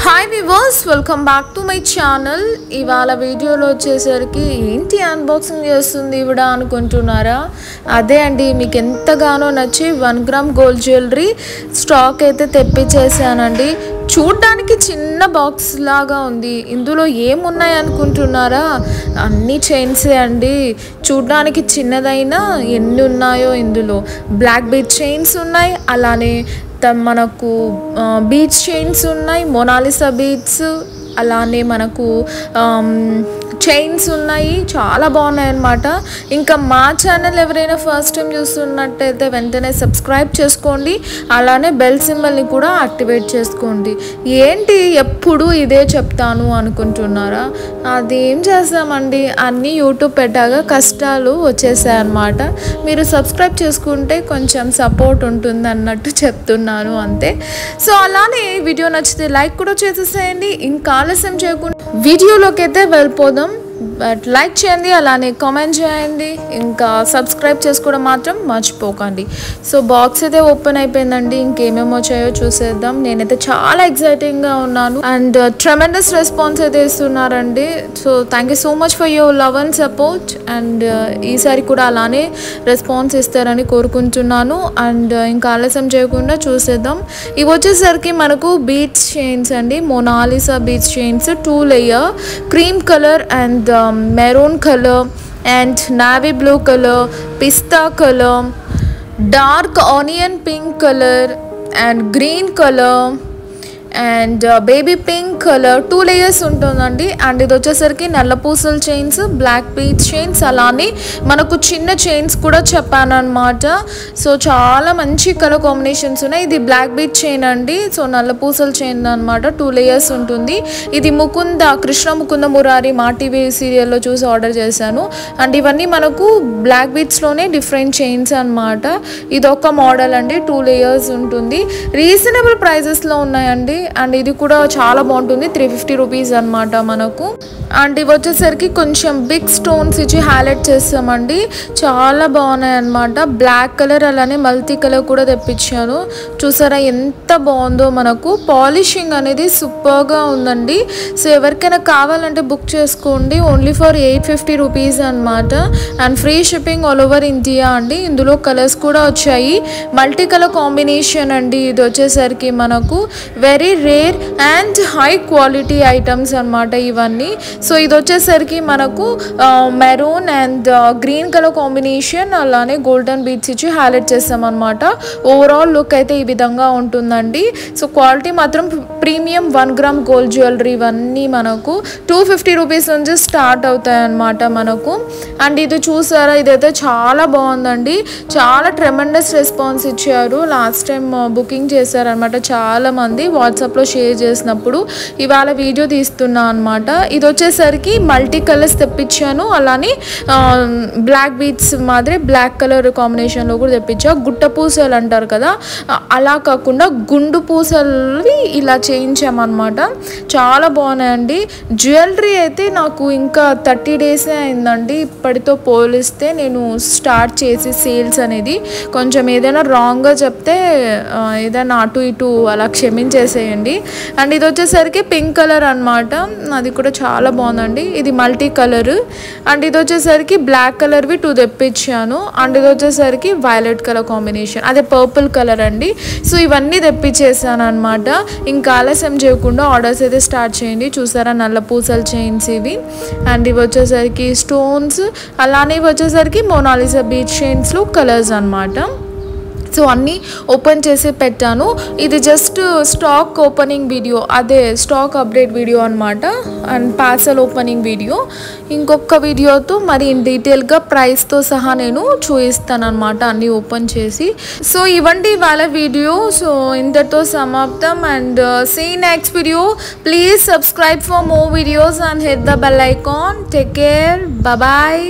Hi viewers, welcome back to my channel. ఇవాళ వీడియోలో వచ్చేసరికి ఏంటి అన్బాక్సింగ్ చేస్తుంది ఇవిడ అనుకుంటున్నారా? అదే అండి, మీకు ఎంతగానో నచ్చి 1 గ్రామ్ గోల్డ్ జ్యువెలరీ స్టాక్ అయితే తెప్పించేసానండి. చూడ్డానికి చిన్న బాక్స్ లాగా ఉంది. ఇందులో ఏమున్నాయి అనుకుంటున్నారా? అన్ని చైన్సే అండి. చూడ్డానికి చిన్నదైనా ఎన్ని ఉన్నాయో ఇందులో బ్లాక్ బీట్ చైన్స్ ఉన్నాయి, అలానే మనకు బీచ్ చైన్స్ ఉన్నాయి, మొనాలిసా బీట్స్, అలానే మనకు చైన్స్ ఉన్నాయి. చాలా బాగున్నాయి అన్నమాట. ఇంకా మా ఛానల్ ఎవరైనా ఫస్ట్ టైం చూస్తున్నట్టయితే వెంటనే సబ్స్క్రైబ్ చేసుకోండి, అలానే బెల్ సింబల్ని కూడా యాక్టివేట్ చేసుకోండి. ఏంటి ఎప్పుడు ఇదే చెప్తాను అనుకుంటున్నారా? అదేం చేస్తామండి, అన్నీ యూట్యూబ్ పెట్టాక కష్టాలు వచ్చేసాయి అన్నమాట. మీరు సబ్స్క్రైబ్ చేసుకుంటే కొంచెం సపోర్ట్ ఉంటుంది అన్నట్టు చెప్తున్నాను అంతే. సో అలానే వీడియో నచ్చితే లైక్ కూడా చేసేసేయండి. ఇంకా ఆలస్యం చేయకుండా వీడియోలోకి అయితే వెళ్ళిపోదాం. బట్ లైక్ చేయండి, అలానే కామెంట్ చేయండి, ఇంకా సబ్స్క్రైబ్ చేసుకోవడం మాత్రం మర్చిపోకండి. సో బాక్స్ అయితే ఓపెన్ అయిపోయిందండి. ఇంకేమేమి వచ్చాయో చూసేద్దాం. నేనైతే చాలా ఎక్సైటింగ్గా ఉన్నాను అండ్ ట్రెమెండస్ రెస్పాన్స్ అయితే ఇస్తున్నారండి. So thank you so much for your love and support. And ఈసారి కూడా అలానే రెస్పాన్స్ ఇస్తారని కోరుకుంటున్నాను. అండ్ ఇంకా ఆలస్యం చేయకుండా చూసేద్దాం. ఇవి వచ్చేసరికి మనకు బీట్స్ చైన్స్ అండి, Mona Lisa beats chains 2 layer, cream colour and maroon color and navy blue color, pista color, dark onion pink color and green color and baby pink colour 2 layers ఉంటుందండి. అండ్ ఇది వచ్చేసరికి నల్ల పూసల చైన్స్, బ్లాక్ బీట్ చైన్స్, అలానే మనకు చిన్న chains కూడా చెప్పాను అనమాట. సో చాలా మంచి కలర్ కాంబినేషన్స్ ఉన్నాయి. ఇది బ్లాక్ బీట్ చైన్ అండి. సో నల్ల పూసల చైన్ అనమాట, 2 లేయర్స్ ఉంటుంది. ఇది కృష్ణ ముకుంద మురారి మా టీవీ సీరియల్లో చూసి ఆర్డర్ చేశాను. అండ్ ఇవన్నీ మనకు బ్లాక్ బీట్స్లోనే డిఫరెంట్ చైన్స్ అనమాట. ఇది ఒక మోడల్ అండి, 2 లేయర్స్ ఉంటుంది. రీజనబుల్ ప్రైజెస్లో ఉన్నాయండి. అండ్ ఇది కూడా చాలా బాగుంటుంది, 350 రూపీస్ అనమాట మనకు. అండ్ ఇవి వచ్చేసరికి కొంచెం బిగ్ స్టోన్స్ ఇచ్చి హైలైట్ చేస్తామండి. చాలా బాగున్నాయి అనమాట. బ్లాక్ కలర్ అలానే మల్టీ కలర్ కూడా తెప్పించాను. చూసారా ఎంత బాగుందో. మనకు పాలిషింగ్ అనేది సూపర్గా ఉందండి. సో ఎవరికైనా కావాలంటే బుక్ చేసుకోండి. ఓన్లీ ఫర్ 850 రూపీస్ అనమాట. And free shipping all over India అండి. ఇందులో కలర్స్ కూడా వచ్చాయి, మల్టీ కలర్ కాంబినేషన్ అండి. ఇది వచ్చేసరికి మనకు very rare and high quality items అనమాట ఇవన్నీ. సో ఇది వచ్చేసరికి మనకు maroon and green colour combination, అలానే గోల్డెన్ బీట్స్ ఇచ్చి హైలైట్ చేస్తామన్నమాట. ఓవరాల్ లుక్ అయితే ఈ విధంగా ఉంటుందండి. సో క్వాలిటీ మాత్రం ప్రీమియం 1 గ్రామ్ గోల్డ్ జ్యువెలరీ ఇవన్నీ మనకు 250 రూపీస్ నుంచి స్టార్ట్ అవుతాయి అన్నమాట మనకు. అండ్ ఇది చూసారా, ఇదైతే చాలా బాగుందండి. చాలా ట్రెమెండస్ రెస్పాన్స్ ఇచ్చారు. లాస్ట్ టైం బుకింగ్ చేశారనమాట చాలామంది వాట్సాప్లో షేర్ చేసినప్పుడు. ఇవాళ వీడియో తీస్తున్నా అనమాట. ఇది వచ్చేసరికి మల్టీ కలర్స్ తెప్పించాను, అలానే బ్లాక్ బీట్స్ మాదిరి బ్లాక్ కలర్ కాంబినేషన్లో కూడా తెప్పించా. గుట్ట పూసలు అంటారు కదా, అలా కాకుండా గుండు పూసలు ఇలా చేయించామన్నమాట. చాలా బాగున్నాయండి. జ్యువెలరీ అయితే నాకు ఇంకా 30 డేసే అయిందండి. ఇప్పటితో పోలిస్తే నేను స్టార్ట్ చేసి సేల్స్ అనేది. కొంచెం ఏదైనా రాంగ్గా చెప్తే ఏదైనా అటు ఇటు అలా క్షమించేసేయండి. అండ్ ఇది వచ్చేసరికి పింక్ కలర్ అనమాట. అది కూడా చాలా బాగుందండి. ఇది మల్టీ కలర్. అండ్ ఇది వచ్చేసరికి బ్లాక్ కలర్వి 2 తెప్పించాను. అండ్ ఇది వచ్చేసరికి వైలెట్ కలర్ కాంబినేషన్, అదే పర్పుల్ కలర్ అండి. సో ఇవన్నీ తెప్పించేసాను అనమాట. ఇంకా ఆలస్యం చేయకుండా ఆర్డర్స్ అయితే స్టార్ట్ చేయండి. చూసారా నల్ల పూసల చైన్స్ ఇవి. అండ్ ఇవి వచ్చేసరికి స్టోన్స్, అలానే ఇవి వచ్చేసరికి మొనాలిసా బీచ్ చైన్స్లో కలర్స్ అనమాట. సో అన్నీ ఓపెన్ చేసి పెట్టాను. ఇది జస్ట్ స్టాక్ ఓపెనింగ్ వీడియో, అదే స్టాక్ అప్డేట్ వీడియో అనమాట. అండ్ పార్సల్ ఓపెనింగ్ వీడియో ఇంకొక వీడియోతో మరి ఇన్ డీటెయిల్గా ప్రైస్తో సహా నేను చూపిస్తాను అనమాట, అన్నీ ఓపెన్ చేసి. సో ఇవ్వండి వాళ్ళ వీడియో. సో ఇంతటితో సమాప్తం. And see next video. Please subscribe for more videos and hit the bell icon. Take care, bye.